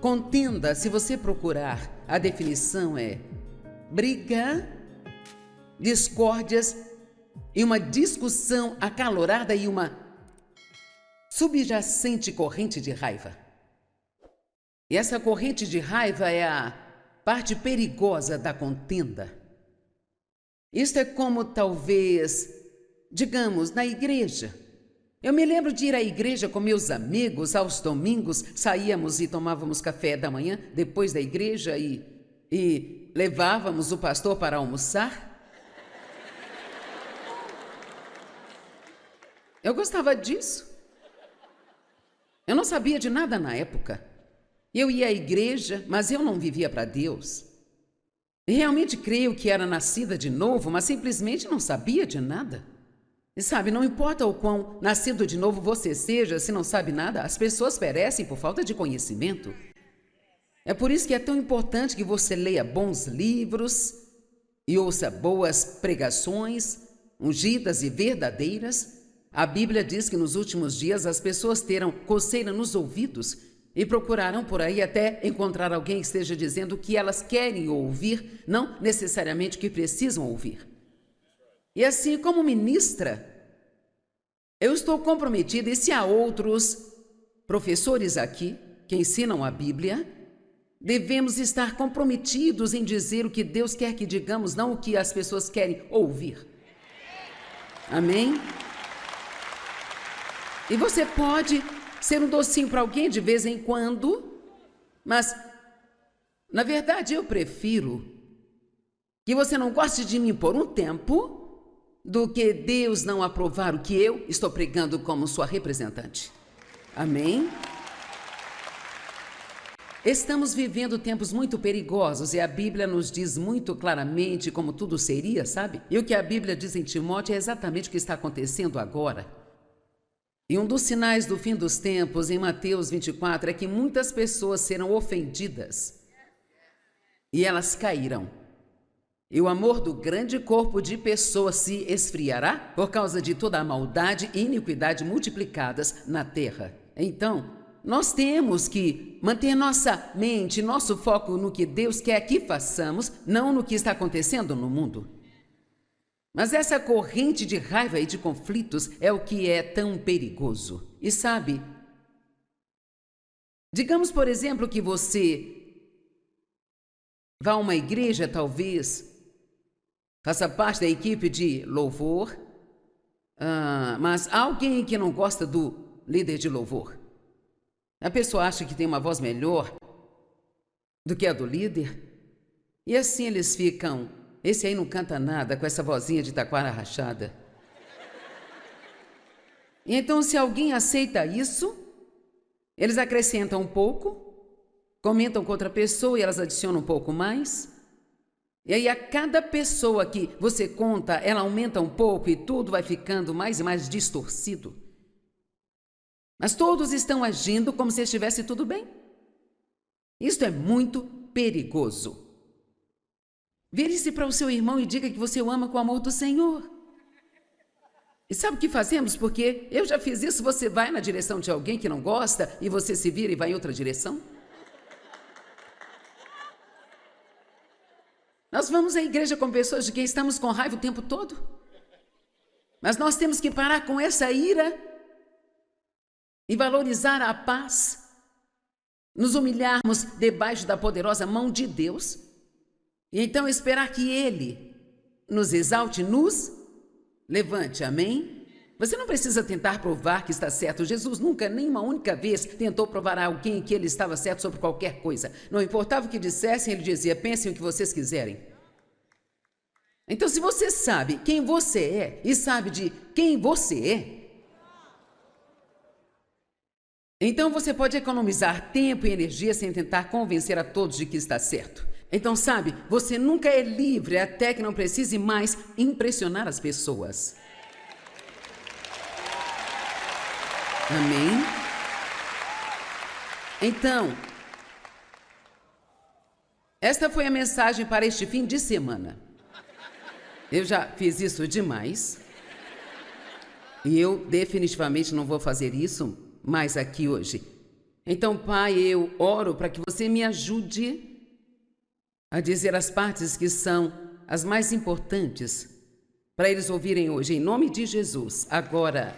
Contenda, se você procurar, a definição é briga, discórdias e uma discussão acalorada e uma subjacente corrente de raiva. E essa corrente de raiva é a parte perigosa da contenda. Isto é como talvez, digamos, na igreja. Eu me lembro de ir à igreja com meus amigos aos domingos, saíamos e tomávamos café da manhã depois da igreja e levávamos o pastor para almoçar. Eu gostava disso. Eu não sabia de nada na época. Eu ia à igreja, mas eu não vivia para Deus. E realmente creio que era nascida de novo, mas simplesmente não sabia de nada. E sabe, não importa o quão nascido de novo você seja, se não sabe nada, as pessoas perecem por falta de conhecimento. É por isso que é tão importante que você leia bons livros e ouça boas pregações, ungidas e verdadeiras. A Bíblia diz que nos últimos dias as pessoas terão coceira nos ouvidos e procurarão por aí até encontrar alguém que esteja dizendo o que elas querem ouvir, não necessariamente o que precisam ouvir. E assim, como ministra, eu estou comprometida, e se há outros professores aqui que ensinam a Bíblia, devemos estar comprometidos em dizer o que Deus quer que digamos, não o que as pessoas querem ouvir. Amém? E você pode ser um docinho para alguém de vez em quando, mas, na verdade, eu prefiro que você não goste de mim por um tempo do que Deus não aprovar o que eu estou pregando como sua representante. Amém? Estamos vivendo tempos muito perigosos e a Bíblia nos diz muito claramente como tudo seria, sabe? E o que a Bíblia diz em Timóteo é exatamente o que está acontecendo agora. E um dos sinais do fim dos tempos, em Mateus 24, é que muitas pessoas serão ofendidas e elas cairão. E o amor do grande corpo de pessoas se esfriará por causa de toda a maldade e iniquidade multiplicadas na terra. Então, nós temos que manter nossa mente, nosso foco no que Deus quer que façamos, não no que está acontecendo no mundo. Mas essa corrente de raiva e de conflitos é o que é tão perigoso. E sabe, digamos, por exemplo, que você vá a uma igreja, talvez, faça parte da equipe de louvor, mas há alguém que não gosta do líder de louvor. A pessoa acha que tem uma voz melhor do que a do líder, e assim eles ficam... Esse aí não canta nada com essa vozinha de taquara rachada. E então, se alguém aceita isso, eles acrescentam um pouco, comentam com outra pessoa e elas adicionam um pouco mais. E aí, a cada pessoa que você conta, ela aumenta um pouco e tudo vai ficando mais e mais distorcido. Mas todos estão agindo como se estivesse tudo bem. Isto é muito perigoso. Vire-se para o seu irmão e diga que você o ama com o amor do Senhor. E sabe o que fazemos? Porque eu já fiz isso, você vai na direção de alguém que não gosta e você se vira e vai em outra direção. Nós vamos à igreja com pessoas de quem estamos com raiva o tempo todo. Mas nós temos que parar com essa ira e valorizar a paz, nos humilharmos debaixo da poderosa mão de Deus. E então esperar que Ele nos exalte, nos levante, amém? Você não precisa tentar provar que está certo. Jesus nunca, nem uma única vez, tentou provar a alguém que ele estava certo sobre qualquer coisa. Não importava o que dissessem, ele dizia, pensem o que vocês quiserem. Então, se você sabe quem você é e sabe de quem você é, então você pode economizar tempo e energia sem tentar convencer a todos de que está certo. Então, sabe, você nunca é livre até que não precise mais impressionar as pessoas. Amém? Então, esta foi a mensagem para este fim de semana. Eu já fiz isso demais. E eu definitivamente não vou fazer isso mais aqui hoje. Então, Pai, eu oro para que você me ajude a dizer as partes que são as mais importantes para eles ouvirem hoje, em nome de Jesus. Agora,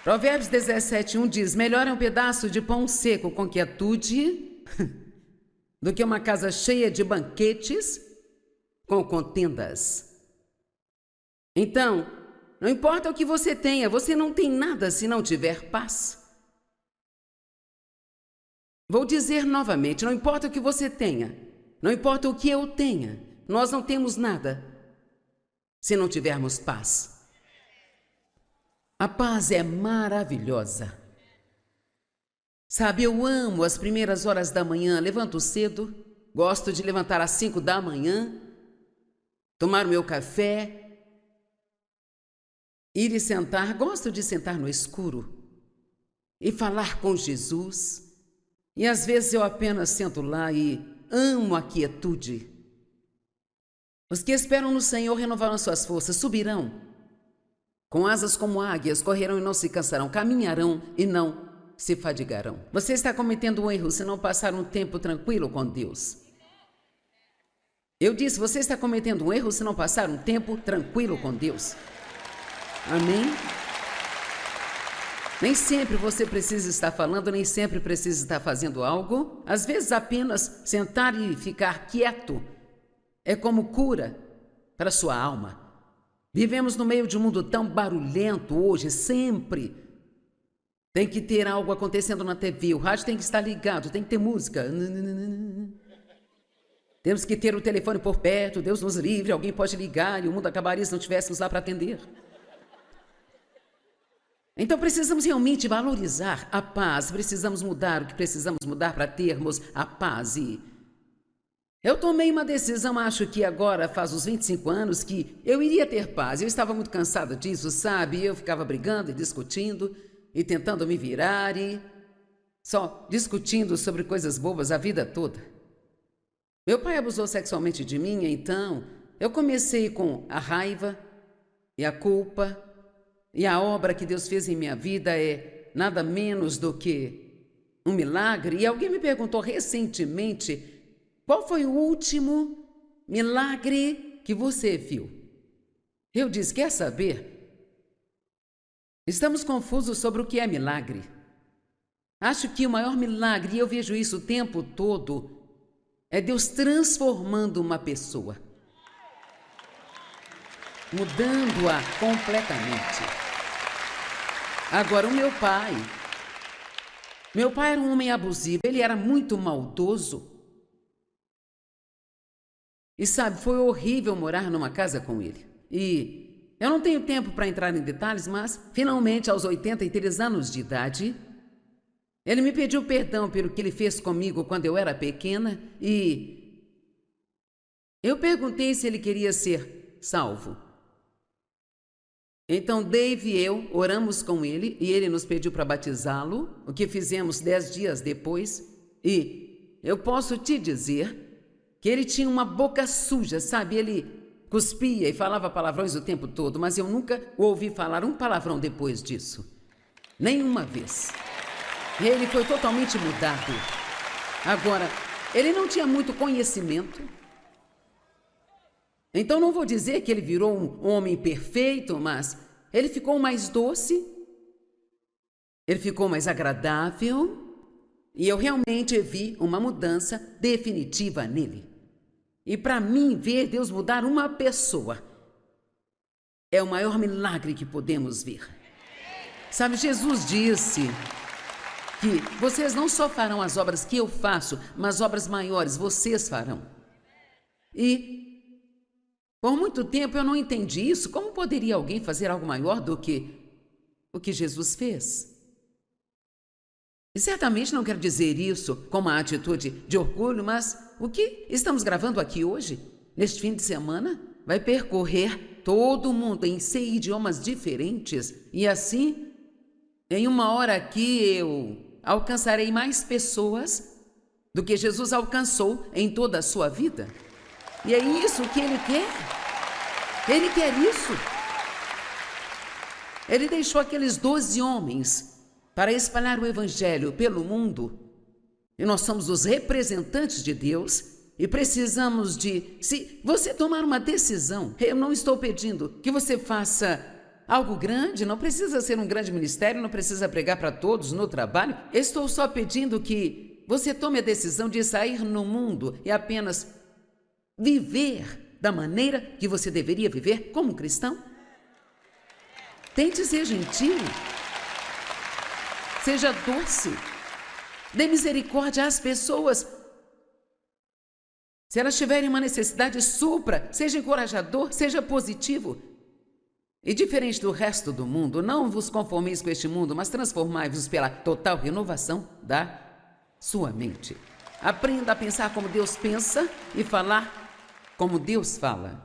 Provérbios 17:1 diz: melhor é um pedaço de pão seco com quietude do que uma casa cheia de banquetes com contendas. Então, não importa o que você tenha, você não tem nada se não tiver paz. Vou dizer novamente, não importa o que você tenha, não importa o que eu tenha, nós não temos nada se não tivermos paz. A paz é maravilhosa. Sabe, eu amo as primeiras horas da manhã, levanto cedo, gosto de levantar às 5 da manhã, tomar o meu café, ir e sentar, gosto de sentar no escuro e falar com Jesus. E às vezes eu apenas sento lá e amo a quietude. Os que esperam no Senhor renovarão suas forças, subirão com asas como águias, correrão e não se cansarão, caminharão e não se fadigarão. Você está cometendo um erro se não passar um tempo tranquilo com Deus. Eu disse, você está cometendo um erro se não passar um tempo tranquilo com Deus. Amém? Nem sempre você precisa estar falando, nem sempre precisa estar fazendo algo. Às vezes apenas sentar e ficar quieto é como cura para a sua alma. Vivemos no meio de um mundo tão barulhento hoje, sempre. Tem que ter algo acontecendo na TV, o rádio tem que estar ligado, tem que ter música. Temos que ter o telefone por perto, Deus nos livre, alguém pode ligar e o mundo acabaria se não tivéssemos lá para atender. Então precisamos realmente valorizar a paz, precisamos mudar o que precisamos mudar para termos a paz. E eu tomei uma decisão, acho que agora faz uns 25 anos, que eu iria ter paz. Eu estava muito cansada disso, sabe? Eu ficava brigando e discutindo e tentando me virar e só discutindo sobre coisas bobas a vida toda. Meu pai abusou sexualmente de mim, então eu comecei com a raiva e a culpa. E a obra que Deus fez em minha vida é nada menos do que um milagre. E alguém me perguntou recentemente, qual foi o último milagre que você viu? Eu disse, quer saber? Estamos confusos sobre o que é milagre. Acho que o maior milagre, e eu vejo isso o tempo todo, é Deus transformando uma pessoa. Mudando-a completamente. Agora, o meu pai era um homem abusivo, ele era muito maldoso. E sabe, foi horrível morar numa casa com ele. E eu não tenho tempo para entrar em detalhes, mas finalmente, aos 83 anos de idade, ele me pediu perdão pelo que ele fez comigo quando eu era pequena e eu perguntei se ele queria ser salvo. Então Dave e eu oramos com ele e ele nos pediu para batizá-lo, o que fizemos 10 dias depois. E eu posso te dizer que ele tinha uma boca suja, sabe? Ele cuspia e falava palavrões o tempo todo, mas eu nunca o ouvi falar um palavrão depois disso. Nenhuma vez. Ele foi totalmente mudado. Agora, ele não tinha muito conhecimento. Então não vou dizer que ele virou um homem perfeito, mas ele ficou mais doce, ele ficou mais agradável e eu realmente vi uma mudança definitiva nele. E para mim, ver Deus mudar uma pessoa é o maior milagre que podemos ver. Sabe, Jesus disse que vocês não só farão as obras que eu faço, mas obras maiores vocês farão. E por muito tempo eu não entendi isso. Como poderia alguém fazer algo maior do que o que Jesus fez? E certamente não quero dizer isso com uma atitude de orgulho, mas o que estamos gravando aqui hoje, neste fim de semana, vai percorrer todo o mundo em 6 idiomas diferentes. E assim, em uma hora aqui, eu alcançarei mais pessoas do que Jesus alcançou em toda a sua vida. E é isso que Ele quer. Ele quer isso. Ele deixou aqueles 12 homens para espalhar o Evangelho pelo mundo, e nós somos os representantes de Deus e precisamos de... Se você tomar uma decisão, eu não estou pedindo que você faça algo grande, não precisa ser um grande ministério, não precisa pregar para todos no trabalho, estou só pedindo que você tome a decisão de sair no mundo e apenas viver da maneira que você deveria viver como cristão. Tente ser gentil. Seja doce. Dê misericórdia às pessoas. Se elas tiverem uma necessidade, supra. Seja encorajador, seja positivo. E diferente do resto do mundo, não vos conformeis com este mundo, mas transformai-vos pela total renovação da sua mente. Aprenda a pensar como Deus pensa e falar como Deus fala.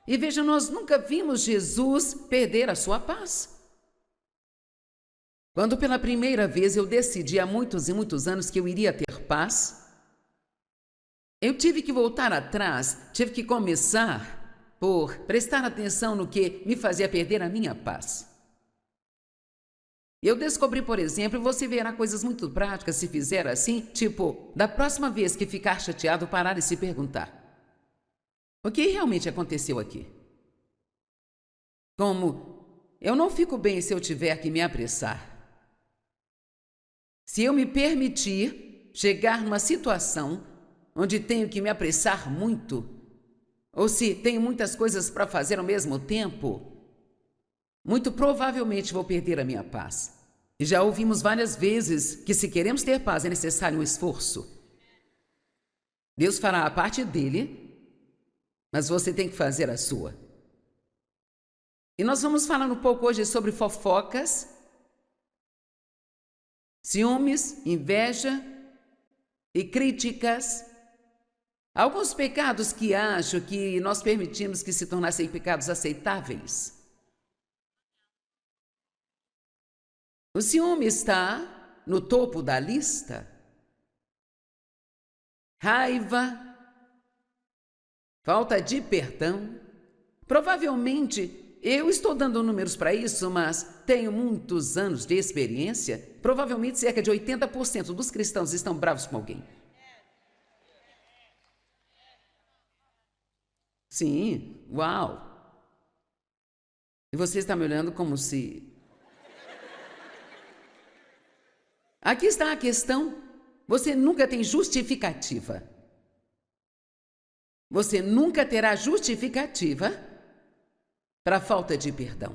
E veja, nós nunca vimos Jesus perder a sua paz. Quando pela primeira vez eu decidi há muitos e muitos anos que eu iria ter paz, eu tive que voltar atrás, tive que começar por prestar atenção no que me fazia perder a minha paz. Eu descobri, por exemplo, você verá coisas muito práticas se fizer assim, tipo, da próxima vez que ficar chateado, parar e se perguntar: o que realmente aconteceu aqui? Como, eu não fico bem se eu tiver que me apressar. Se eu me permitir chegar numa situação onde tenho que me apressar muito, ou se tenho muitas coisas para fazer ao mesmo tempo, muito provavelmente vou perder a minha paz. E já ouvimos várias vezes que se queremos ter paz é necessário um esforço. Deus fará a parte dele, mas você tem que fazer a sua. E nós vamos falar um pouco hoje sobre fofocas, ciúmes, inveja e críticas. Alguns pecados que acho que nós permitimos que se tornassem pecados aceitáveis. O ciúme está no topo da lista. Raiva, falta de perdão. Provavelmente, eu estou dando números para isso, mas tenho muitos anos de experiência. Provavelmente cerca de 80% dos cristãos estão bravos com alguém. Sim, uau! E você está me olhando como se... Aqui está a questão. Você nunca tem justificativa. Você nunca terá justificativa para a falta de perdão.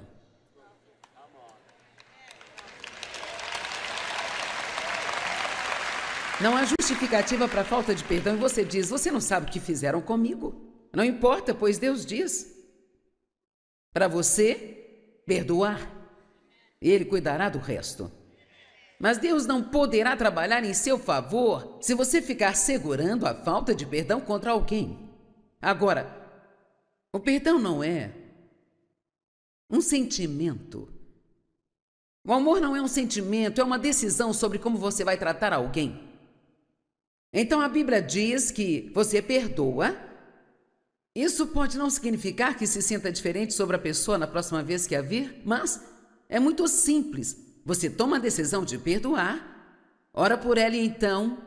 Não há justificativa para a falta de perdão e você diz: você não sabe o que fizeram comigo. Não importa, pois Deus diz para você perdoar e Ele cuidará do resto. Mas Deus não poderá trabalhar em seu favor se você ficar segurando a falta de perdão contra alguém. Agora, o perdão não é um sentimento. O amor não é um sentimento, é uma decisão sobre como você vai tratar alguém. Então a Bíblia diz que você perdoa. Isso pode não significar que se sinta diferente sobre a pessoa na próxima vez que a vir, mas é muito simples. Você toma a decisão de perdoar, ora por ela e então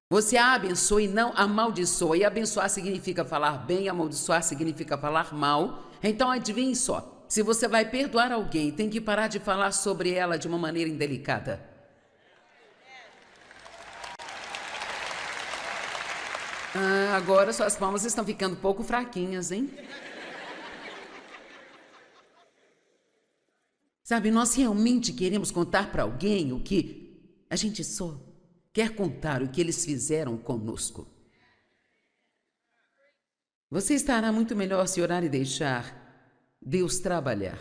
você a abençoa e não amaldiçoa. E abençoar significa falar bem, amaldiçoar significa falar mal. Então adivinhe só, se você vai perdoar alguém, tem que parar de falar sobre ela de uma maneira indelicada. Agora suas palmas estão ficando um pouco fraquinhas, hein? Sabe, nós realmente queremos contar para alguém o que a gente só quer contar, o que eles fizeram conosco. Você estará muito melhor se orar e deixar Deus trabalhar.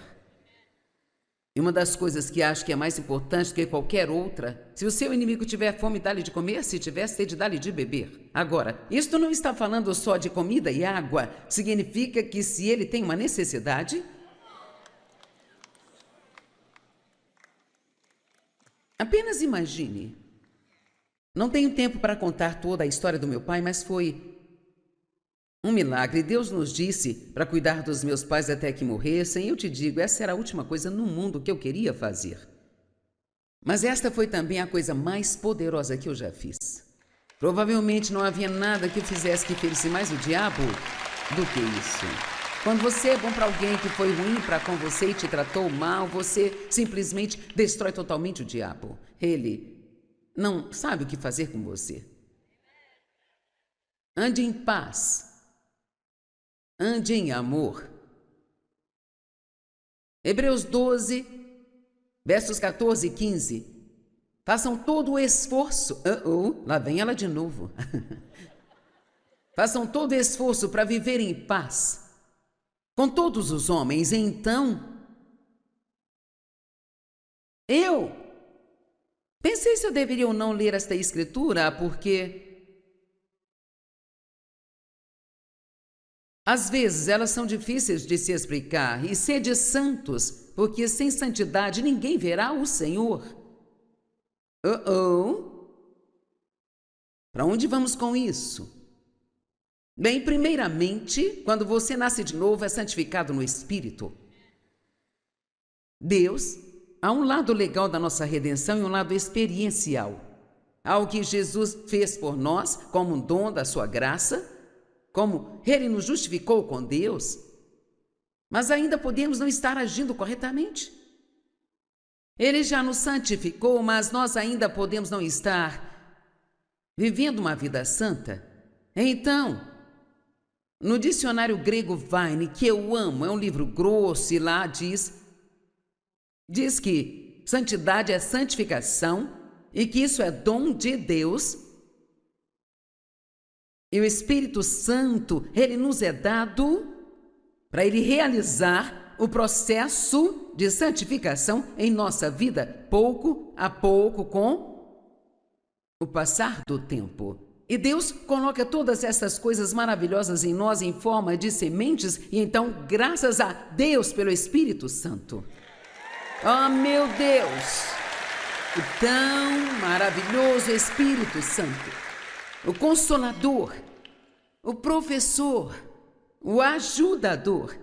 E uma das coisas que acho que é mais importante do que qualquer outra, se o seu inimigo tiver fome, dá-lhe de comer, se tiver sede, dá-lhe de beber. Agora, isto não está falando só de comida e água, significa que se ele tem uma necessidade... Apenas imagine. Não tenho tempo para contar toda a história do meu pai, mas foi um milagre. Deus nos disse para cuidar dos meus pais até que morressem. E eu te digo, essa era a última coisa no mundo que eu queria fazer. Mas esta foi também a coisa mais poderosa que eu já fiz. Provavelmente não havia nada que eu fizesse que ferisse mais o diabo do que isso. Quando você é bom para alguém que foi ruim para com você e te tratou mal, você simplesmente destrói totalmente o diabo. Ele não sabe o que fazer com você. Ande em paz. Ande em amor. Hebreus 12, versos 14 e 15. Façam todo o esforço. Lá vem ela de novo. Façam todo o esforço para viver em paz com todos os homens. Então, eu pensei se eu deveria ou não ler esta escritura, porque às vezes elas são difíceis de se explicar. E sede santos, porque sem santidade ninguém verá o Senhor. Para onde vamos com isso? Bem, primeiramente, quando você nasce de novo, é santificado no Espírito. Deus, há um lado legal da nossa redenção e um lado experiencial. Há o que Jesus fez por nós, como um dom da sua graça, como Ele nos justificou com Deus, mas ainda podemos não estar agindo corretamente. Ele já nos santificou, mas nós ainda podemos não estar vivendo uma vida santa. Então, no dicionário grego Vine, que eu amo, é um livro grosso e lá diz que santidade é santificação e que isso é dom de Deus. E o Espírito Santo, ele nos é dado para ele realizar o processo de santificação em nossa vida, pouco a pouco, com o passar do tempo. E Deus coloca todas essas coisas maravilhosas em nós em forma de sementes, e então, graças a Deus pelo Espírito Santo. Oh, meu Deus! O tão maravilhoso Espírito Santo, o Consolador, o Professor, o Ajudador.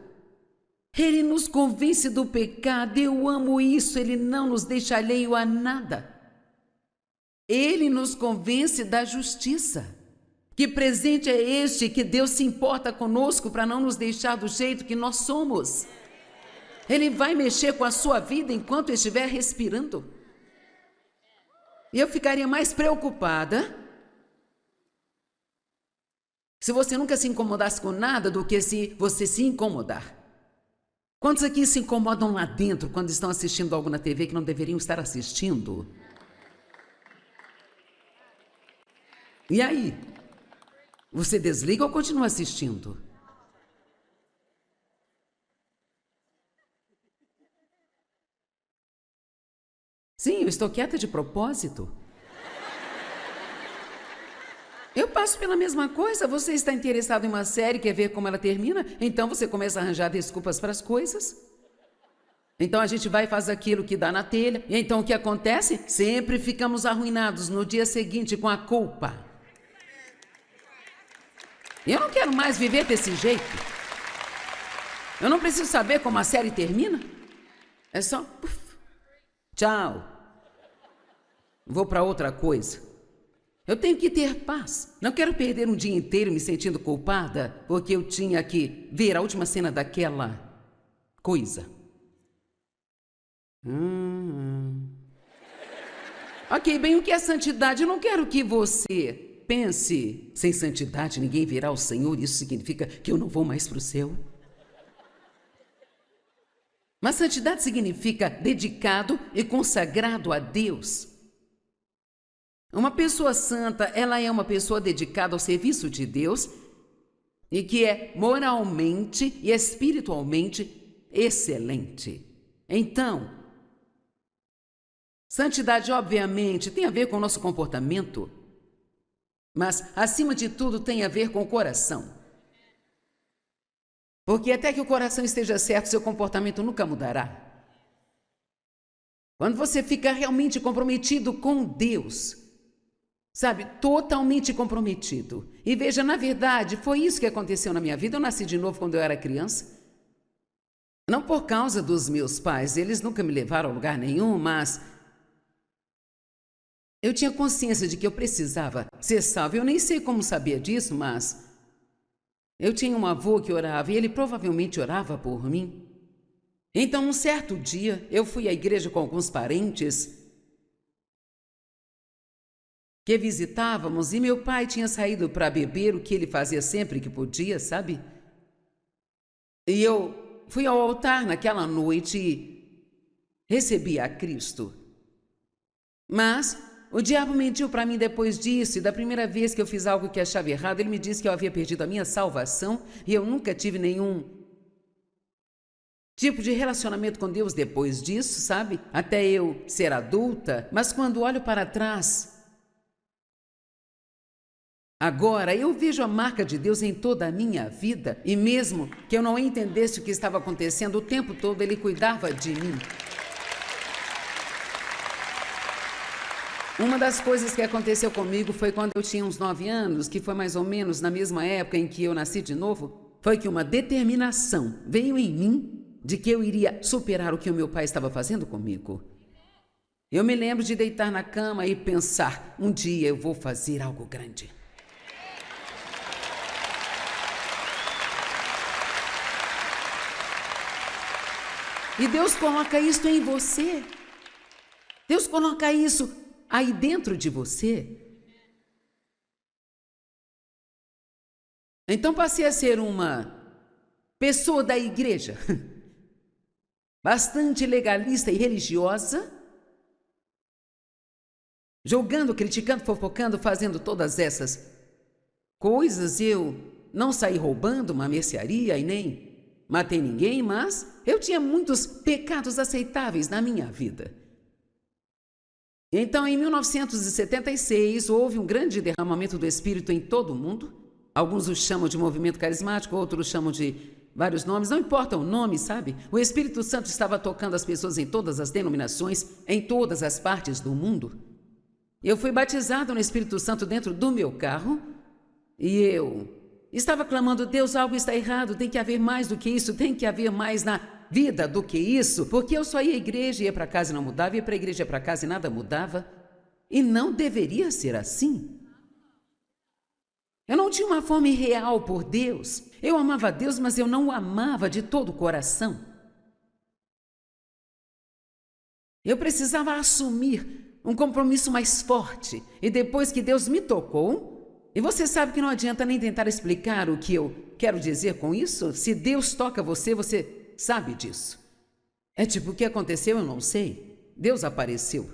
Ele nos convence do pecado. Eu amo isso. Ele não nos deixa alheio a nada. Ele nos convence da justiça. Que presente é este que Deus se importa conosco para não nos deixar do jeito que nós somos? Ele vai mexer com a sua vida enquanto estiver respirando. E eu ficaria mais preocupada se você nunca se incomodasse com nada do que se você se incomodar. Quantos aqui se incomodam lá dentro quando estão assistindo algo na TV que não deveriam estar assistindo? E aí? Você desliga ou continua assistindo? Sim, eu estou quieta de propósito. Eu passo pela mesma coisa. Você está interessado em uma série, quer ver como ela termina? Então você começa a arranjar desculpas para as coisas. Então a gente vai e faz aquilo que dá na telha. E então o que acontece? Sempre ficamos arruinados no dia seguinte com a culpa. Eu não quero mais viver desse jeito. Eu não preciso saber como a série termina. É só... tchau. Vou para outra coisa. Eu tenho que ter paz. Não quero perder um dia inteiro me sentindo culpada porque eu tinha que ver a última cena daquela coisa. Ok, bem, o que é santidade? Eu não quero que você pense, sem santidade ninguém verá o Senhor. Isso significa que eu não vou mais para o céu. Mas santidade significa dedicado e consagrado a Deus. Uma pessoa santa, ela é uma pessoa dedicada ao serviço de Deus e que é moralmente e espiritualmente excelente. Então, santidade obviamente tem a ver com o nosso comportamento, mas acima de tudo tem a ver com o coração. Porque até que o coração esteja certo, seu comportamento nunca mudará. Quando você fica realmente comprometido com Deus, sabe, totalmente comprometido. E veja, na verdade, foi isso que aconteceu na minha vida. Eu nasci de novo quando eu era criança. Não por causa dos meus pais, eles nunca me levaram a lugar nenhum, mas Eu tinha consciência de que eu precisava ser salvo. Eu nem sei como sabia disso, mas eu tinha um avô que orava e ele provavelmente orava por mim. Então, um certo dia, eu fui à igreja com alguns parentes que visitávamos e meu pai tinha saído para beber, o que ele fazia sempre que podia, sabe? E eu fui ao altar naquela noite e recebi a Cristo. Mas o diabo mentiu para mim depois disso, e da primeira vez que eu fiz algo que achava errado, ele me disse que eu havia perdido a minha salvação e eu nunca tive nenhum tipo de relacionamento com Deus depois disso, sabe? Até eu ser adulta. Mas quando olho para trás, agora eu vejo a marca de Deus em toda a minha vida, e mesmo que eu não entendesse o que estava acontecendo, o tempo todo Ele cuidava de mim. Uma das coisas que aconteceu comigo foi quando eu tinha uns 9 anos, que foi mais ou menos na mesma época em que eu nasci de novo, foi que uma determinação veio em mim de que eu iria superar o que o meu pai estava fazendo comigo. Eu me lembro de deitar na cama e pensar, um dia eu vou fazer algo grande. E Deus coloca isso em você. Deus coloca isso aí dentro de você. Então passei a ser uma pessoa da igreja, bastante legalista e religiosa, julgando, criticando, fofocando, fazendo todas essas coisas. Eu não saí roubando uma mercearia e nem matei ninguém, mas eu tinha muitos pecados aceitáveis na minha vida. Então, em 1976, houve um grande derramamento do Espírito em todo o mundo. Alguns o chamam de movimento carismático, outros chamam de vários nomes, não importa o nome, sabe? O Espírito Santo estava tocando as pessoas em todas as denominações, em todas as partes do mundo. Eu fui batizado no Espírito Santo dentro do meu carro e eu estava clamando, Deus, algo está errado, tem que haver mais do que isso, tem que haver mais na vida do que isso, porque eu só ia à igreja, ia para casa e não mudava, ia para a igreja, ia para casa e nada mudava, e não deveria ser assim. Eu não tinha uma fome real por Deus, eu amava Deus, mas eu não o amava de todo o coração. Eu precisava assumir um compromisso mais forte, e depois que Deus me tocou, e você sabe que não adianta nem tentar explicar o que eu quero dizer com isso, se Deus toca você, você sabe disso. É tipo, o que aconteceu eu não sei, Deus apareceu.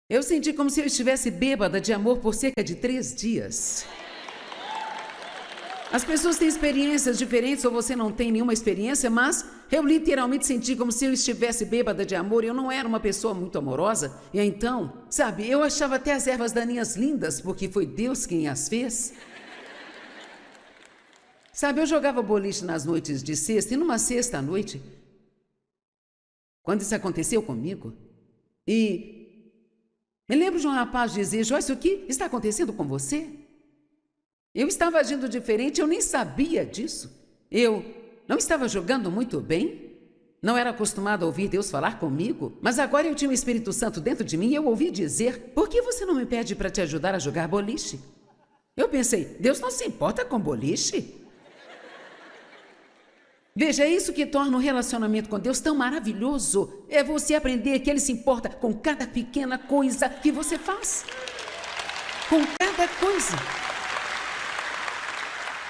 Eu senti como se eu estivesse bêbada de amor por cerca de 3 dias. As pessoas têm experiências diferentes ou você não tem nenhuma experiência, mas eu literalmente senti como se eu estivesse bêbada de amor. Eu não era uma pessoa muito amorosa. E então, sabe, eu achava até as ervas daninhas lindas, porque foi Deus quem as fez. Sabe, eu jogava boliche nas noites de sexta, e numa sexta à noite, quando isso aconteceu comigo, e me lembro de um rapaz dizer, Joyce, o que está acontecendo com você? Eu estava agindo diferente, eu nem sabia disso. Eu não estava jogando muito bem, não era acostumado a ouvir Deus falar comigo, mas agora eu tinha o Espírito Santo dentro de mim e eu ouvi dizer, por que você não me pede para te ajudar a jogar boliche? Eu pensei, Deus não se importa com boliche? Veja, é isso que torna o relacionamento com Deus tão maravilhoso. É você aprender que Ele se importa com cada pequena coisa que você faz. Com cada coisa.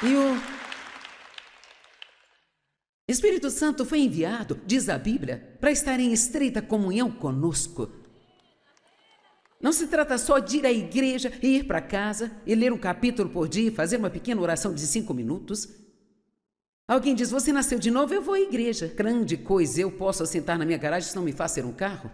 E o Espírito Santo foi enviado, diz a Bíblia, para estar em estreita comunhão conosco. Não se trata só de ir à igreja e ir para casa e ler um capítulo por dia e fazer uma pequena oração de 5 minutos. Alguém diz, você nasceu de novo? Eu vou à igreja. Grande coisa, eu posso assentar na minha garagem se não me faz ser um carro?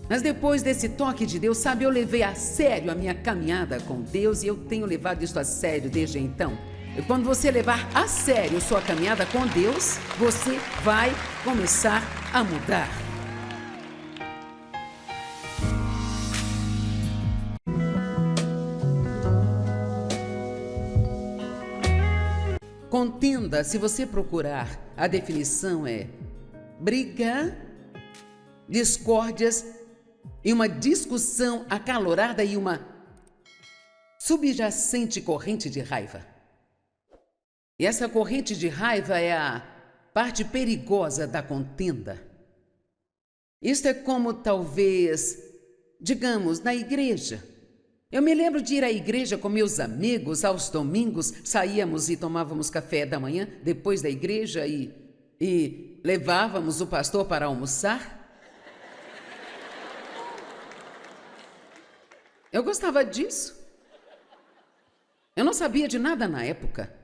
Mas depois desse toque de Deus, sabe, eu levei a sério a minha caminhada com Deus e eu tenho levado isso a sério desde então. E quando você levar a sério sua caminhada com Deus, você vai começar a mudar. Contenda, se você procurar, a definição é briga, discórdias e uma discussão acalorada e uma subjacente corrente de raiva. E essa corrente de raiva é a parte perigosa da contenda. Isto é como talvez, digamos, na igreja. Eu me lembro de ir à igreja com meus amigos aos domingos, saíamos e tomávamos café da manhã depois da igreja e levávamos o pastor para almoçar. Eu gostava disso. Eu não sabia de nada na época.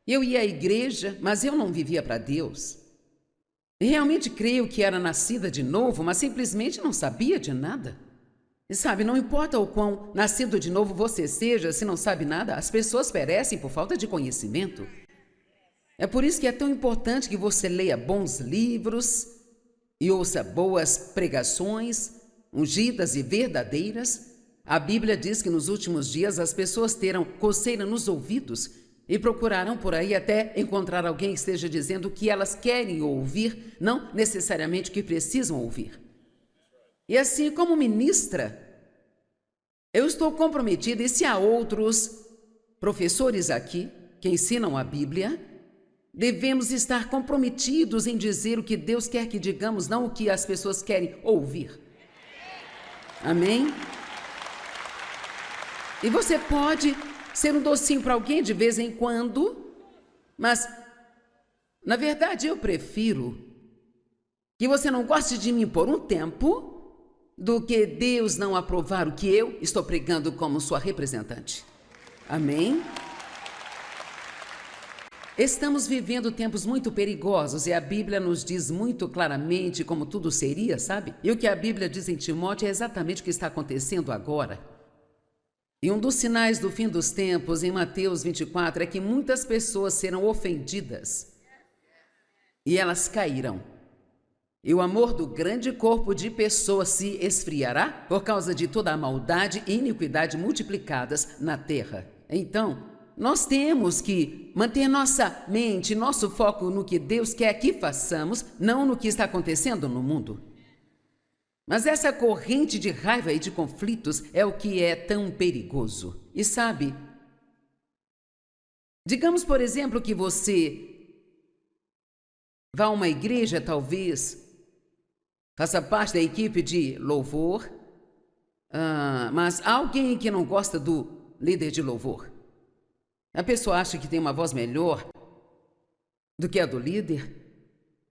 Eu ia à igreja, mas eu não vivia para Deus. E realmente creio que era nascida de novo, mas simplesmente não sabia de nada. E sabe, não importa o quão nascido de novo você seja, se não sabe nada, as pessoas perecem por falta de conhecimento. É por isso que é tão importante que você leia bons livros e ouça boas pregações, ungidas e verdadeiras. A Bíblia diz que nos últimos dias as pessoas terão coceira nos ouvidos e procurarão por aí até encontrar alguém que esteja dizendo o que elas querem ouvir, não necessariamente o que precisam ouvir. E assim, como ministra, eu estou comprometida, e se há outros professores aqui que ensinam a Bíblia, devemos estar comprometidos em dizer o que Deus quer que digamos, não o que as pessoas querem ouvir. Amém? E você pode ser um docinho para alguém de vez em quando, mas, na verdade, eu prefiro que você não goste de mim por um tempo do que Deus não aprovar o que eu estou pregando como sua representante. Amém? Estamos vivendo tempos muito perigosos e a Bíblia nos diz muito claramente como tudo seria, sabe? E o que a Bíblia diz em Timóteo é exatamente o que está acontecendo agora. E um dos sinais do fim dos tempos, em Mateus 24, é que muitas pessoas serão ofendidas e elas cairão. E o amor do grande corpo de pessoas se esfriará por causa de toda a maldade e iniquidade multiplicadas na terra. Então, nós temos que manter nossa mente, nosso foco no que Deus quer que façamos, não no que está acontecendo no mundo. Mas essa corrente de raiva e de conflitos é o que é tão perigoso. E sabe, digamos, por exemplo, que você vá a uma igreja, talvez, faça parte da equipe de louvor, mas há alguém que não gosta do líder de louvor. A pessoa acha que tem uma voz melhor do que a do líder,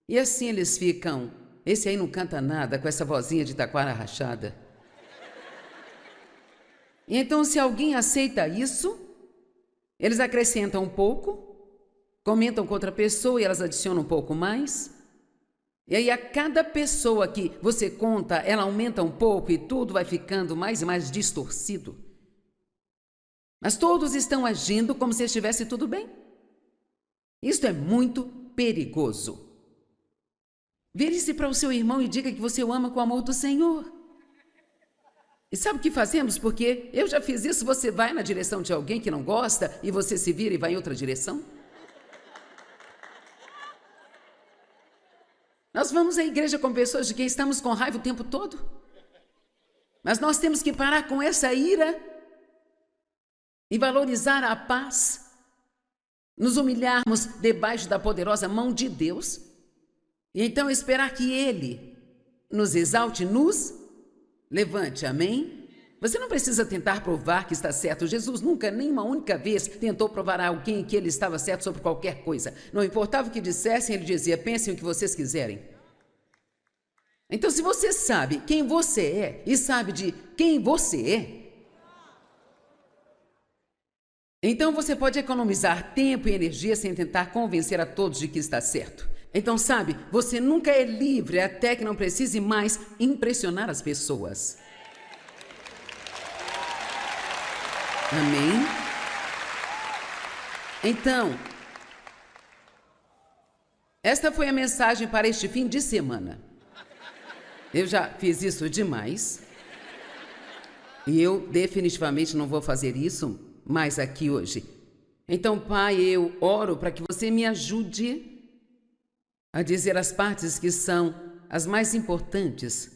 e assim eles ficam... Esse aí não canta nada com essa vozinha de taquara rachada. E então, se alguém aceita isso, eles acrescentam um pouco, comentam com outra pessoa e elas adicionam um pouco mais. E aí, a cada pessoa que você conta, ela aumenta um pouco e tudo vai ficando mais e mais distorcido. Mas todos estão agindo como se estivesse tudo bem. Isto é muito perigoso. Vire-se para o seu irmão e diga que você o ama com o amor do Senhor. E sabe o que fazemos? Porque eu já fiz isso, você vai na direção de alguém que não gosta e você se vira e vai em outra direção. Nós vamos à igreja com pessoas de quem estamos com raiva o tempo todo. Mas nós temos que parar com essa ira e valorizar a paz, nos humilharmos debaixo da poderosa mão de Deus. E então esperar que Ele nos exalte, nos levante, amém? Você não precisa tentar provar que está certo. Jesus nunca, nem uma única vez, tentou provar a alguém que ele estava certo sobre qualquer coisa. Não importava o que dissessem, ele dizia, pensem o que vocês quiserem. Então, se você sabe quem você é e sabe de quem você é, então você pode economizar tempo e energia sem tentar convencer a todos de que está certo. Então, sabe, você nunca é livre até que não precise mais impressionar as pessoas. Amém? Então, esta foi a mensagem para este fim de semana. Eu já fiz isso demais. E eu definitivamente não vou fazer isso mais aqui hoje. Então, Pai, eu oro para que você me ajude a dizer as partes que são as mais importantes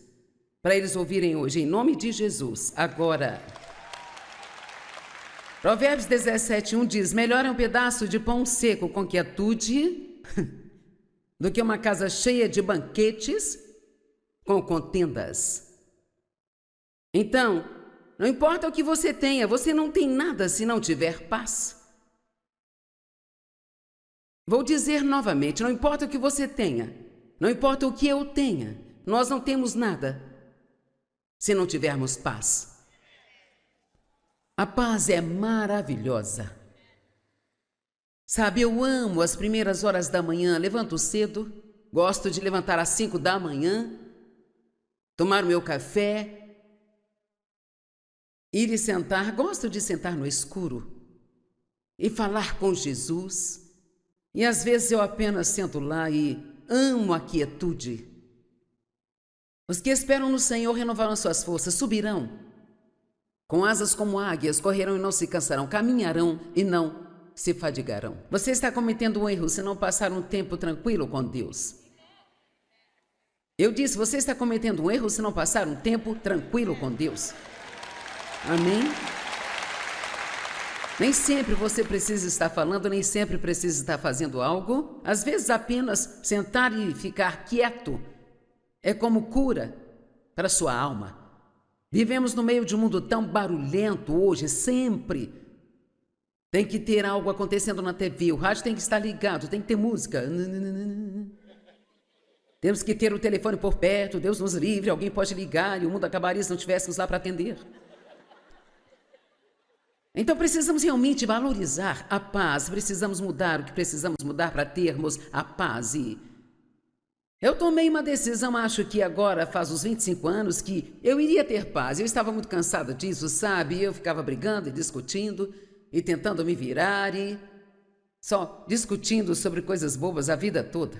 para eles ouvirem hoje, em nome de Jesus. Agora, Provérbios 17:1 diz: melhor é um pedaço de pão seco com quietude do que uma casa cheia de banquetes com contendas. Então, não importa o que você tenha, você não tem nada se não tiver paz. Vou dizer novamente, não importa o que você tenha, não importa o que eu tenha, nós não temos nada se não tivermos paz. A paz é maravilhosa. Sabe, eu amo as primeiras horas da manhã, levanto cedo, gosto de levantar às 5 da manhã, tomar o meu café, ir e sentar, gosto de sentar no escuro e falar com Jesus. E às vezes eu apenas sento lá e amo a quietude. Os que esperam no Senhor renovarão suas forças, subirão com asas como águias, correrão e não se cansarão, caminharão e não se fadigarão. Você está cometendo um erro se não passar um tempo tranquilo com Deus. Eu disse, você está cometendo um erro se não passar um tempo tranquilo com Deus. Amém? Nem sempre você precisa estar falando, nem sempre precisa estar fazendo algo. Às vezes apenas sentar e ficar quieto é como cura para a sua alma. Vivemos no meio de um mundo tão barulhento hoje, sempre. Tem que ter algo acontecendo na TV, o rádio tem que estar ligado, tem que ter música. Temos que ter o telefone por perto, Deus nos livre, alguém pode ligar e o mundo acabaria se não tivéssemos lá para atender. Então precisamos realmente valorizar a paz, precisamos mudar o que precisamos mudar para termos a paz. E eu tomei uma decisão, acho que agora faz uns 25 anos, que eu iria ter paz. Eu estava muito cansada disso, sabe? Eu ficava brigando e discutindo e tentando me virar e só discutindo sobre coisas bobas a vida toda.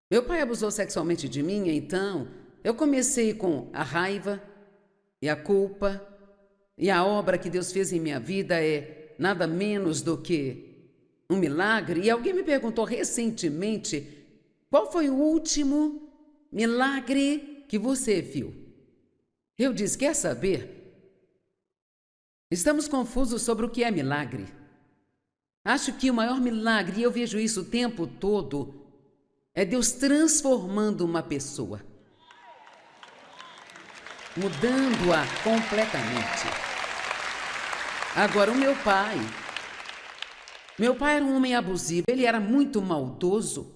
Meu pai abusou sexualmente de mim, então eu comecei com a raiva e a culpa. E a obra que Deus fez em minha vida é nada menos do que um milagre. E alguém me perguntou recentemente, qual foi o último milagre que você viu? Eu disse, quer saber? Estamos confusos sobre o que é milagre. Acho que o maior milagre, e eu vejo isso o tempo todo, é Deus transformando uma pessoa. Mudando-a completamente. Agora, o meu pai era um homem abusivo, ele era muito maldoso.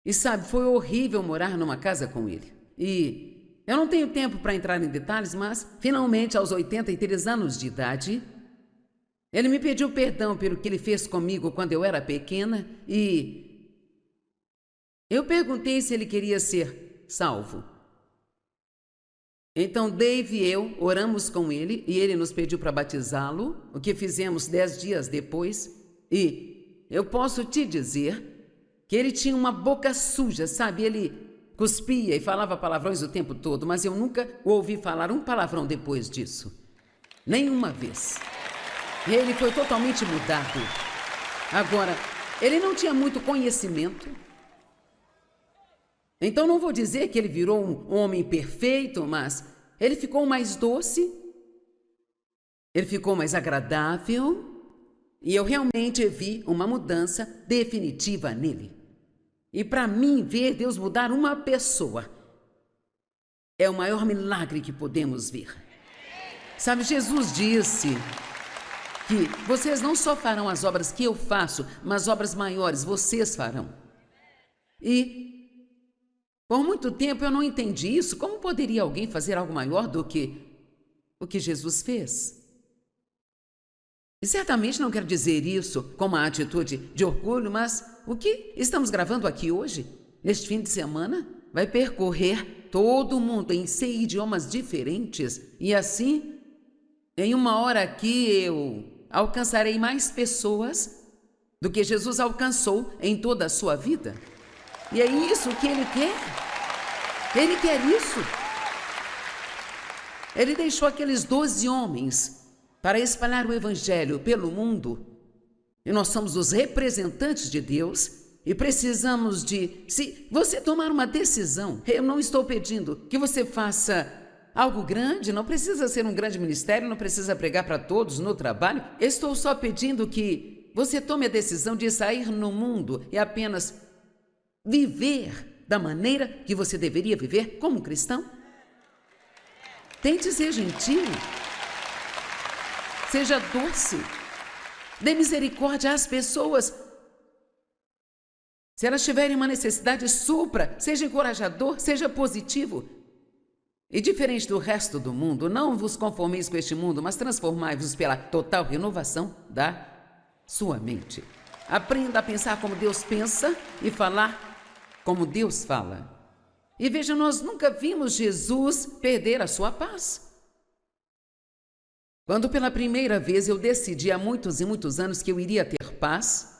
E sabe, foi horrível morar numa casa com ele. E eu não tenho tempo para entrar em detalhes, mas finalmente, aos 83 anos de idade, ele me pediu perdão pelo que ele fez comigo quando eu era pequena e eu perguntei se ele queria ser salvo. Então Dave e eu oramos com ele e ele nos pediu para batizá-lo, o que fizemos 10 dias depois. E eu posso te dizer que ele tinha uma boca suja, sabe? Ele cuspia e falava palavrões o tempo todo, mas eu nunca o ouvi falar um palavrão depois disso. Nenhuma vez. Ele foi totalmente mudado. Agora, ele não tinha muito conhecimento. Então não vou dizer que ele virou um homem perfeito, mas ele ficou mais doce, ele ficou mais agradável e eu realmente vi uma mudança definitiva nele. E para mim, ver Deus mudar uma pessoa é o maior milagre que podemos ver. Sabe, Jesus disse que vocês não só farão as obras que eu faço, mas obras maiores vocês farão. E por muito tempo eu não entendi isso. Como poderia alguém fazer algo maior do que o que Jesus fez? E certamente não quero dizer isso com uma atitude de orgulho, mas o que estamos gravando aqui hoje, neste fim de semana, vai percorrer todo o mundo em 6 idiomas diferentes. E assim, em uma hora aqui, eu alcançarei mais pessoas do que Jesus alcançou em toda a sua vida. E é isso que Ele quer. Ele quer isso. Ele deixou aqueles 12 homens para espalhar o Evangelho pelo mundo, e nós somos os representantes de Deus e precisamos de... Se você tomar uma decisão, eu não estou pedindo que você faça algo grande, não precisa ser um grande ministério, não precisa pregar para todos no trabalho, estou só pedindo que você tome a decisão de sair no mundo e apenas viver da maneira que você deveria viver como cristão. Tente ser gentil. Seja doce. Dê misericórdia às pessoas. Se elas tiverem uma necessidade, supra. Seja encorajador, seja positivo. E diferente do resto do mundo, não vos conformeis com este mundo, mas transformai-vos pela total renovação da sua mente. Aprenda a pensar como Deus pensa e falar como Deus fala. E veja, nós nunca vimos Jesus perder a sua paz. Quando pela primeira vez eu decidi há muitos e muitos anos que eu iria ter paz,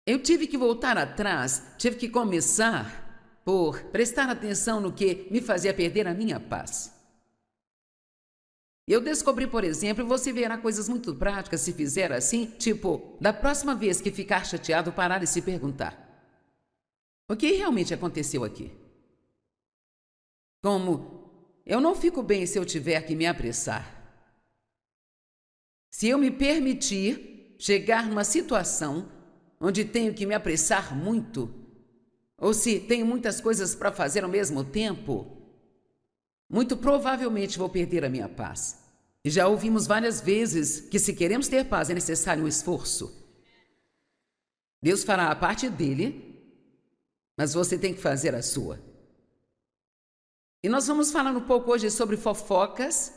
eu tive que voltar atrás, tive que começar por prestar atenção no que me fazia perder a minha paz. Eu descobri, por exemplo, você verá coisas muito práticas se fizer assim, tipo, da próxima vez que ficar chateado, parar e se perguntar: o que realmente aconteceu aqui? Como, eu não fico bem se eu tiver que me apressar. Se eu me permitir chegar numa situação onde tenho que me apressar muito, ou se tenho muitas coisas para fazer ao mesmo tempo, muito provavelmente vou perder a minha paz. E já ouvimos várias vezes que se queremos ter paz é necessário um esforço. Deus fará a parte dele, mas você tem que fazer a sua. E nós vamos falar um pouco hoje sobre fofocas,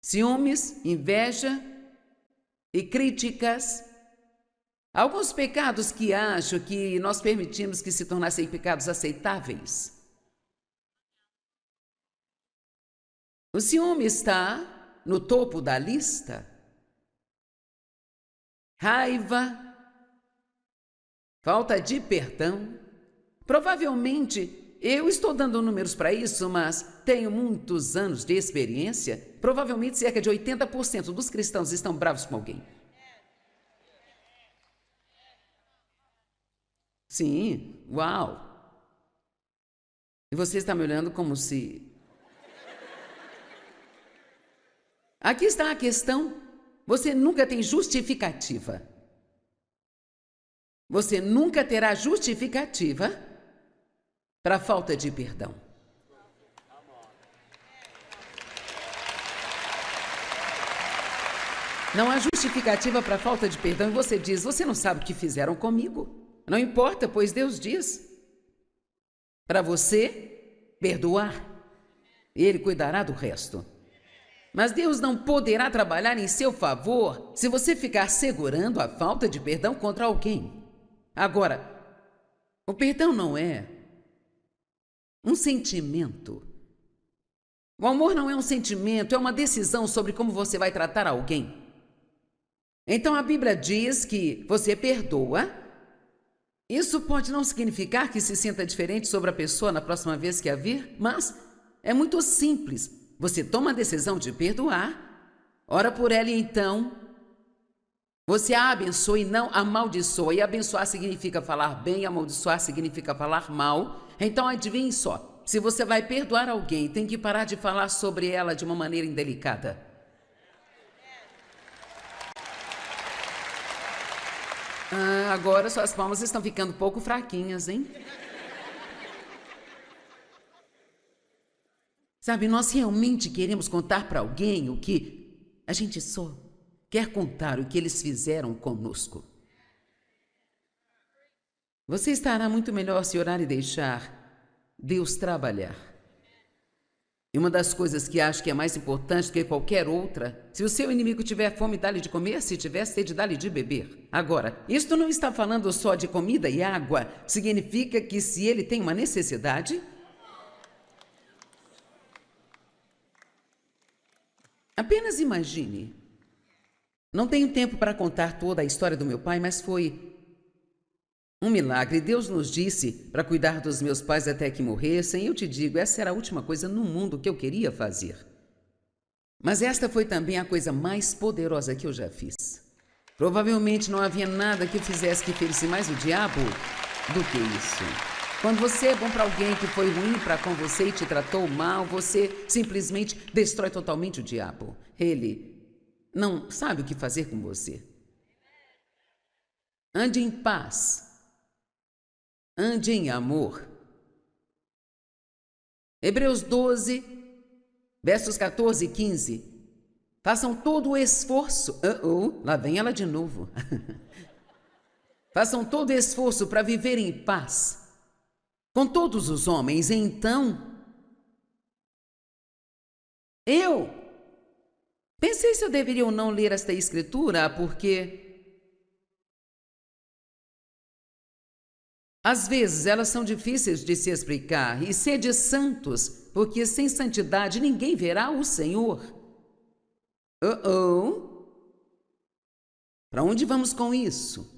ciúmes, inveja e críticas. Alguns pecados que acho que nós permitimos que se tornassem pecados aceitáveis. O ciúme está no topo da lista. Raiva, falta de perdão. Provavelmente, eu estou dando números para isso, mas tenho muitos anos de experiência. Provavelmente cerca de 80% dos cristãos estão bravos com alguém. Sim, uau! E você está me olhando como se... Aqui está a questão. Você nunca tem justificativa. Você nunca terá justificativa para a falta de perdão. Não há justificativa para a falta de perdão e você diz: você não sabe o que fizeram comigo. Não importa, pois Deus diz para você perdoar e Ele cuidará do resto. Mas Deus não poderá trabalhar em seu favor se você ficar segurando a falta de perdão contra alguém. Agora, o perdão não é um sentimento. O amor não é um sentimento, é uma decisão sobre como você vai tratar alguém. Então a Bíblia diz que você perdoa. Isso pode não significar que se sinta diferente sobre a pessoa na próxima vez que a vir, mas é muito simples. Você toma a decisão de perdoar, ora por ela e então você a abençoa e não amaldiçoa. E abençoar significa falar bem, amaldiçoar significa falar mal. Então adivinhe só, se você vai perdoar alguém, tem que parar de falar sobre ela de uma maneira indelicada. Agora suas palmas estão ficando um pouco fraquinhas, hein? Sabe, nós realmente queremos contar para alguém o que a gente só quer contar, o que eles fizeram conosco. Você estará muito melhor se orar e deixar Deus trabalhar. E uma das coisas que acho que é mais importante do que qualquer outra, se o seu inimigo tiver fome, dá-lhe de comer, se tiver sede, dá-lhe de beber. Agora, isto não está falando só de comida e água, significa que se ele tem uma necessidade, apenas imagine. Não tenho tempo para contar toda a história do meu pai, mas foi um milagre. Deus nos disse para cuidar dos meus pais até que morressem. E eu te digo, essa era a última coisa no mundo que eu queria fazer. Mas esta foi também a coisa mais poderosa que eu já fiz. Provavelmente não havia nada que eu fizesse que ferisse mais o diabo do que isso. Quando você é bom para alguém que foi ruim para com você e te tratou mal, você simplesmente destrói totalmente o diabo. Ele não sabe o que fazer com você. Ande em paz. Ande em amor. Hebreus 12, versos 14 e 15. Façam todo o esforço. Lá vem ela de novo. Façam todo o esforço para viver em paz com todos os homens. Então, eu pensei se eu deveria ou não ler esta escritura, porque às vezes elas são difíceis de se explicar. E sede santos, porque sem santidade ninguém verá o Senhor. Para onde vamos com isso?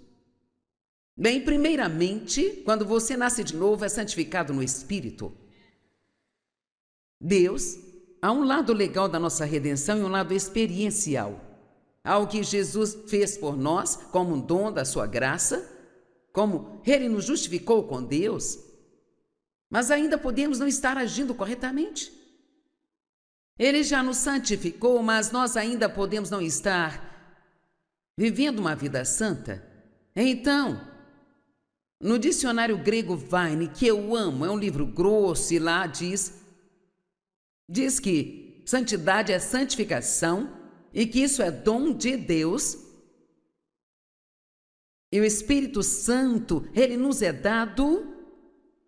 Bem, primeiramente, quando você nasce de novo, é santificado no Espírito. Deus, há um lado legal da nossa redenção e um lado experiencial. Há o que Jesus fez por nós, como um dom da sua graça, como Ele nos justificou com Deus, mas ainda podemos não estar agindo corretamente. Ele já nos santificou, mas nós ainda podemos não estar vivendo uma vida santa. Então, no dicionário grego Vine, que eu amo, é um livro grosso e lá diz que santidade é santificação e que isso é dom de Deus. E o Espírito Santo, ele nos é dado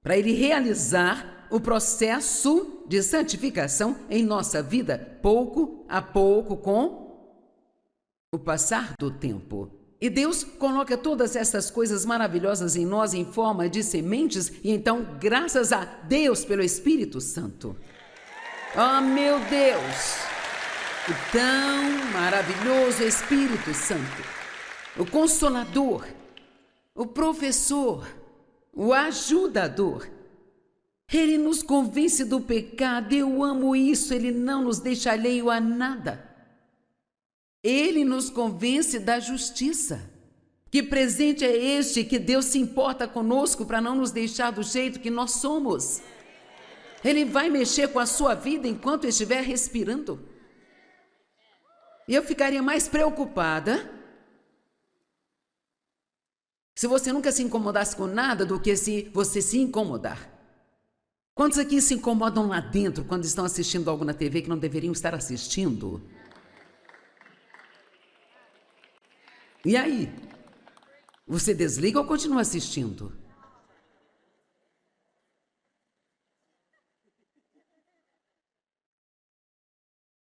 para ele realizar o processo de santificação em nossa vida, pouco a pouco, com o passar do tempo. E Deus coloca todas essas coisas maravilhosas em nós em forma de sementes, e então, graças a Deus pelo Espírito Santo. Oh, meu Deus! O tão maravilhoso Espírito Santo, o Consolador, o Professor, o Ajudador. Ele nos convence do pecado. Eu amo isso. Ele não nos deixa alheio a nada. Ele nos convence da justiça. Que presente é este que Deus se importa conosco para não nos deixar do jeito que nós somos? Ele vai mexer com a sua vida enquanto estiver respirando. E eu ficaria mais preocupada se você nunca se incomodasse com nada do que se você se incomodar. Quantos aqui se incomodam lá dentro quando estão assistindo algo na TV que não deveriam estar assistindo? E aí? Você desliga ou continua assistindo?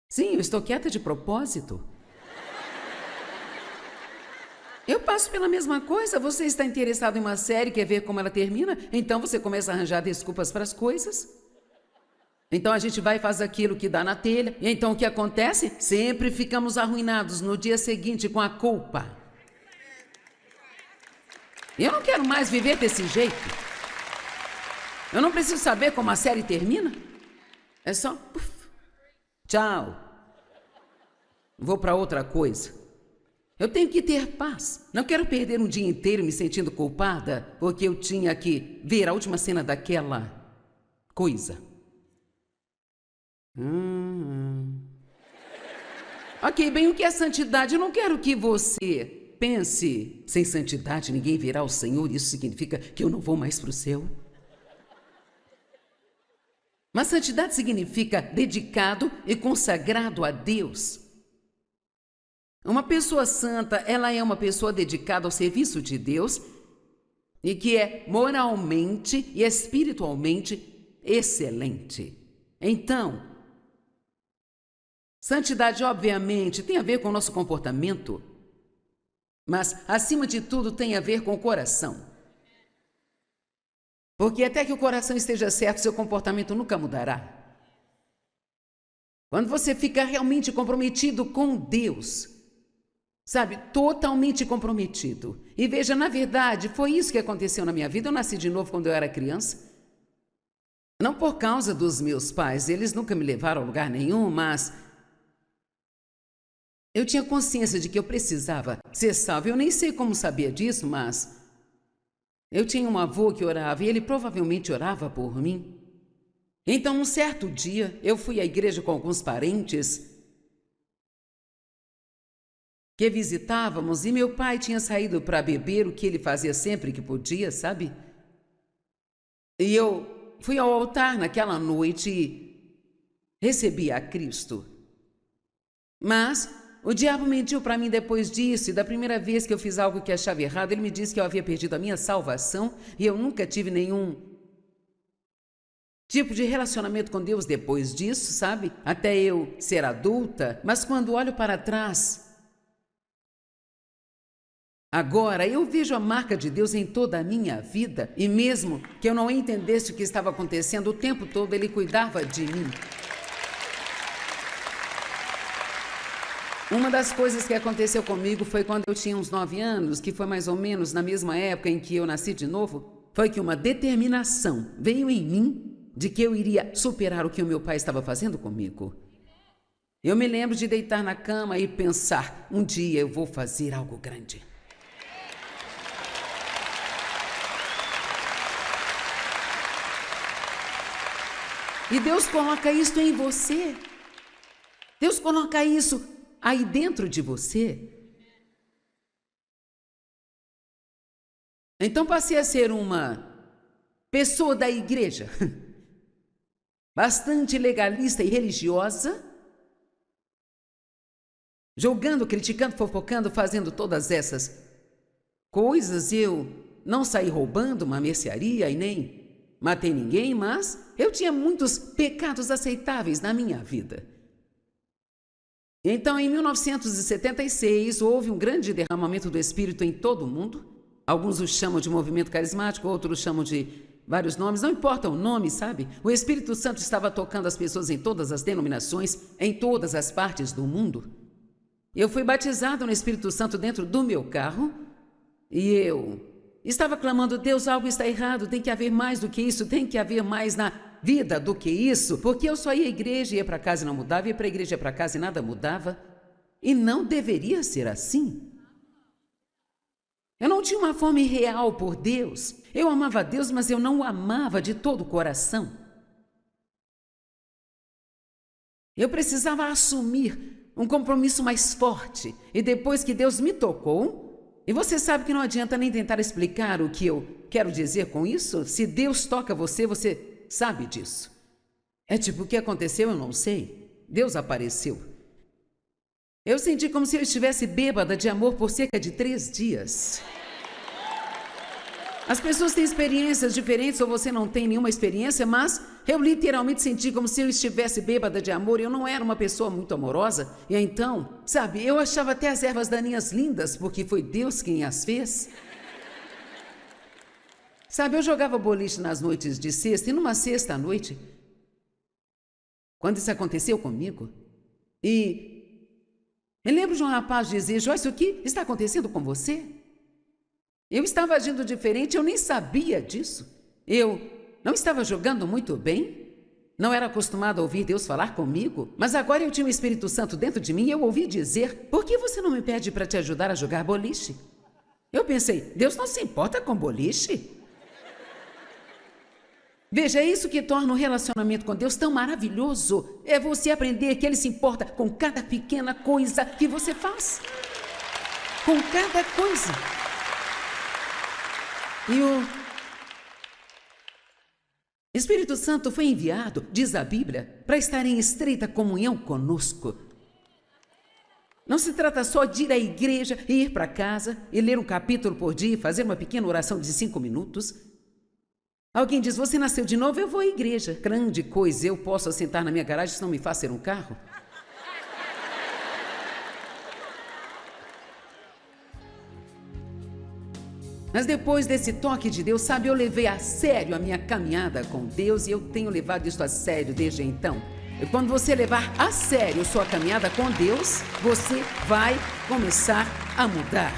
Sim, eu estou quieta de propósito. Eu passo pela mesma coisa. Você está interessado em uma série, quer ver como ela termina? Então você começa a arranjar desculpas para as coisas. Então a gente vai e faz aquilo que dá na telha. E então o que acontece? Sempre ficamos arruinados no dia seguinte com a culpa. Eu não quero mais viver desse jeito. Eu não preciso saber como a série termina. É só... tchau. Vou para outra coisa. Eu tenho que ter paz. Não quero perder um dia inteiro me sentindo culpada porque eu tinha que ver a última cena daquela coisa. Ok, bem, o que é santidade? Eu não quero que você pense, sem santidade ninguém verá o Senhor. Isso significa que eu não vou mais para o céu. Mas santidade significa dedicado e consagrado a Deus. Uma pessoa santa, ela é uma pessoa dedicada ao serviço de Deus e que é moralmente e espiritualmente excelente. Então, santidade obviamente tem a ver com o nosso comportamento, mas acima de tudo tem a ver com o coração. Porque até que o coração esteja certo, seu comportamento nunca mudará. Quando você fica realmente comprometido com Deus, sabe, totalmente comprometido. E veja, na verdade, foi isso que aconteceu na minha vida. Eu nasci de novo quando eu era criança. Não por causa dos meus pais, eles nunca me levaram a lugar nenhum, mas Eu tinha consciência de que eu precisava ser salvo. Eu nem sei como sabia disso, mas eu tinha um avô que orava e ele provavelmente orava por mim. Então, um certo dia, eu fui à igreja com alguns parentes que visitávamos e meu pai tinha saído para beber, o que ele fazia sempre que podia, sabe? E eu fui ao altar naquela noite e recebi a Cristo. Mas o diabo mentiu para mim depois disso, e da primeira vez que eu fiz algo que achava errado, ele me disse que eu havia perdido a minha salvação e eu nunca tive nenhum tipo de relacionamento com Deus depois disso, sabe? Até eu ser adulta. Mas quando olho para trás, agora eu vejo a marca de Deus em toda a minha vida, e mesmo que eu não entendesse o que estava acontecendo, o tempo todo Ele cuidava de mim. Uma das coisas que aconteceu comigo foi quando eu tinha uns 9 anos, que foi mais ou menos na mesma época em que eu nasci de novo, foi que uma determinação veio em mim de que eu iria superar o que o meu pai estava fazendo comigo. Eu me lembro de deitar na cama e pensar, um dia eu vou fazer algo grande. E Deus coloca isso em você. Deus coloca isso aí dentro de você. Então passei a ser uma pessoa da igreja, bastante legalista e religiosa, julgando, criticando, fofocando, fazendo todas essas coisas. Eu não saí roubando uma mercearia e nem matei ninguém, mas eu tinha muitos pecados aceitáveis na minha vida. Então, em 1976, houve um grande derramamento do Espírito em todo o mundo. Alguns o chamam de movimento carismático, outros chamam de vários nomes, não importa o nome, sabe? O Espírito Santo estava tocando as pessoas em todas as denominações, em todas as partes do mundo. Eu fui batizado no Espírito Santo dentro do meu carro e eu estava clamando, Deus, algo está errado, tem que haver mais do que isso, tem que haver mais na vida do que isso, porque eu só ia à igreja, ia para casa e não mudava, ia para a igreja, ia para casa e nada mudava, e não deveria ser assim. Eu não tinha uma fome real por Deus, eu amava Deus, mas eu não o amava de todo o coração. Eu precisava assumir um compromisso mais forte, e depois que Deus me tocou, e você sabe que não adianta nem tentar explicar o que eu quero dizer com isso, se Deus toca você, você sabe disso. É tipo, o que aconteceu eu não sei, Deus apareceu. Eu senti como se eu estivesse bêbada de amor por cerca de 3 dias. As pessoas têm experiências diferentes ou você não tem nenhuma experiência, mas eu literalmente senti como se eu estivesse bêbada de amor. Eu não era uma pessoa muito amorosa. E então, sabe, eu achava até as ervas daninhas lindas, porque foi Deus quem as fez. Sabe, eu jogava boliche nas noites de sexta, e numa sexta à noite, quando isso aconteceu comigo, e me lembro de um rapaz dizer, Joyce, o que está acontecendo com você? Eu estava agindo diferente, eu nem sabia disso. Eu não estava jogando muito bem, não era acostumado a ouvir Deus falar comigo, mas agora eu tinha o Espírito Santo dentro de mim e eu ouvi dizer, por que você não me pede para te ajudar a jogar boliche? Eu pensei, Deus não se importa com boliche? Veja, é isso que torna o relacionamento com Deus tão maravilhoso. É você aprender que Ele se importa com cada pequena coisa que você faz. Com cada coisa. E o Espírito Santo foi enviado, diz a Bíblia, para estar em estreita comunhão conosco. Não se trata só de ir à igreja e ir para casa e ler um capítulo por dia e fazer uma pequena oração de 5 minutos. Alguém diz, você nasceu de novo? Eu vou à igreja. Grande coisa, eu posso assentar na minha garagem se não me faz ser um carro? Mas depois desse toque de Deus, sabe, eu levei a sério a minha caminhada com Deus e eu tenho levado isso a sério desde então. E quando você levar a sério sua caminhada com Deus, você vai começar a mudar.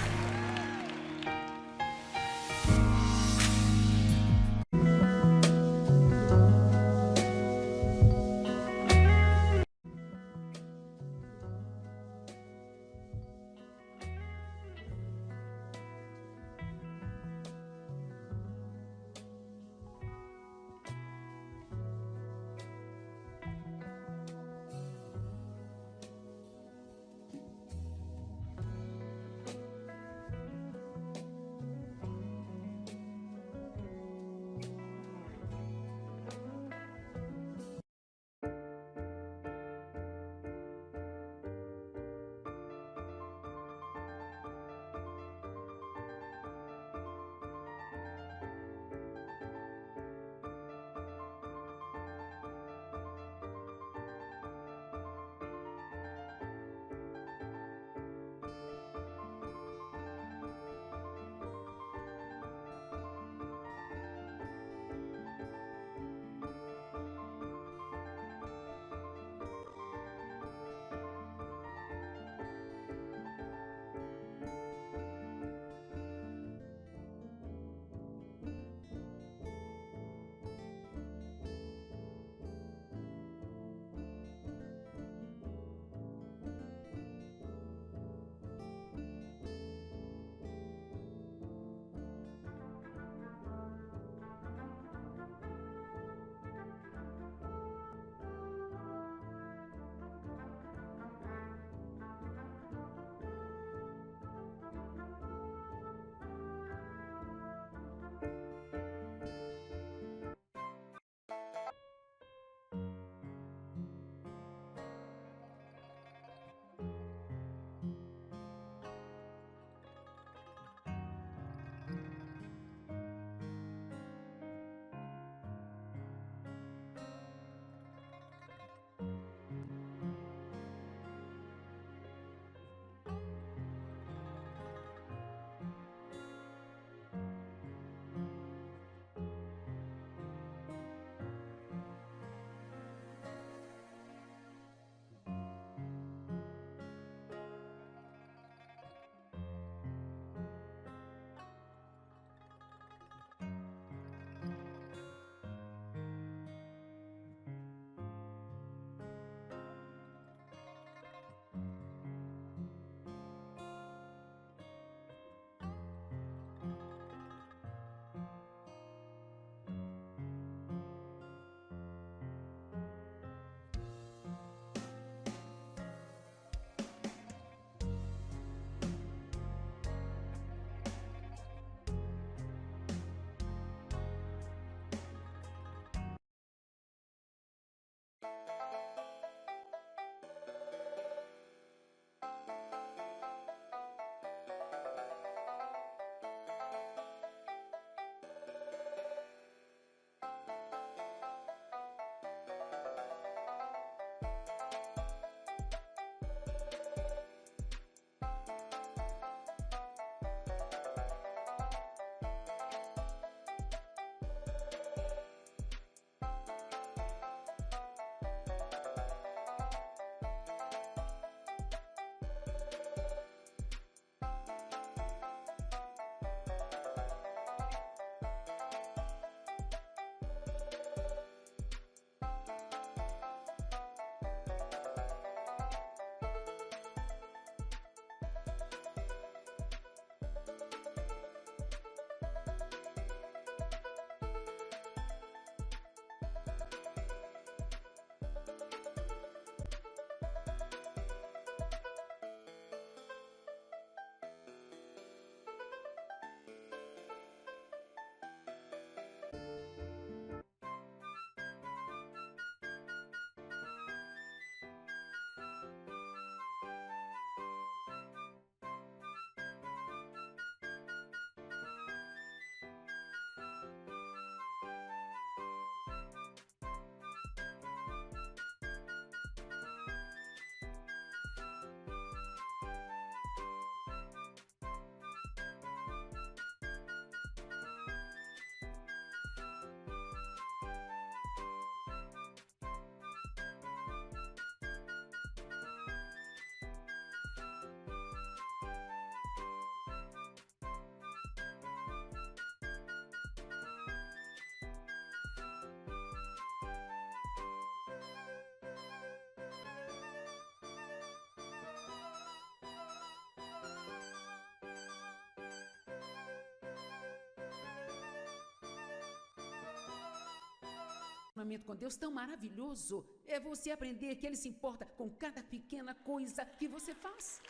relacionamento com Deus tão maravilhoso é você aprender que Ele se importa com cada pequena coisa que você faz.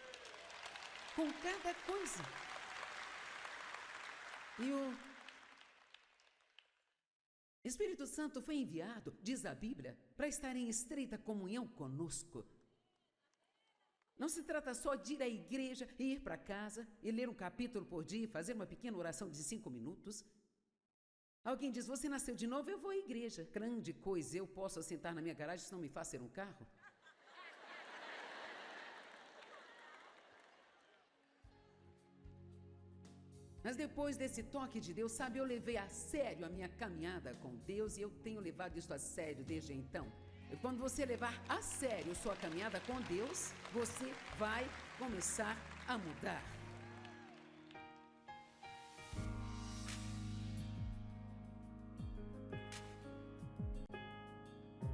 Com cada coisa. E o Espírito Santo foi enviado, diz a Bíblia, para estar em estreita comunhão conosco. Não se trata só de ir à igreja e ir para casa e ler um capítulo por dia e fazer uma pequena oração de 5 minutos. Alguém diz, você nasceu de novo? Eu vou à igreja. Grande coisa, eu posso assentar na minha garagem se não me faz ser um carro? Mas depois desse toque de Deus, sabe, eu levei a sério a minha caminhada com Deus e eu tenho levado isso a sério desde então. E quando você levar a sério sua caminhada com Deus, você vai começar a mudar.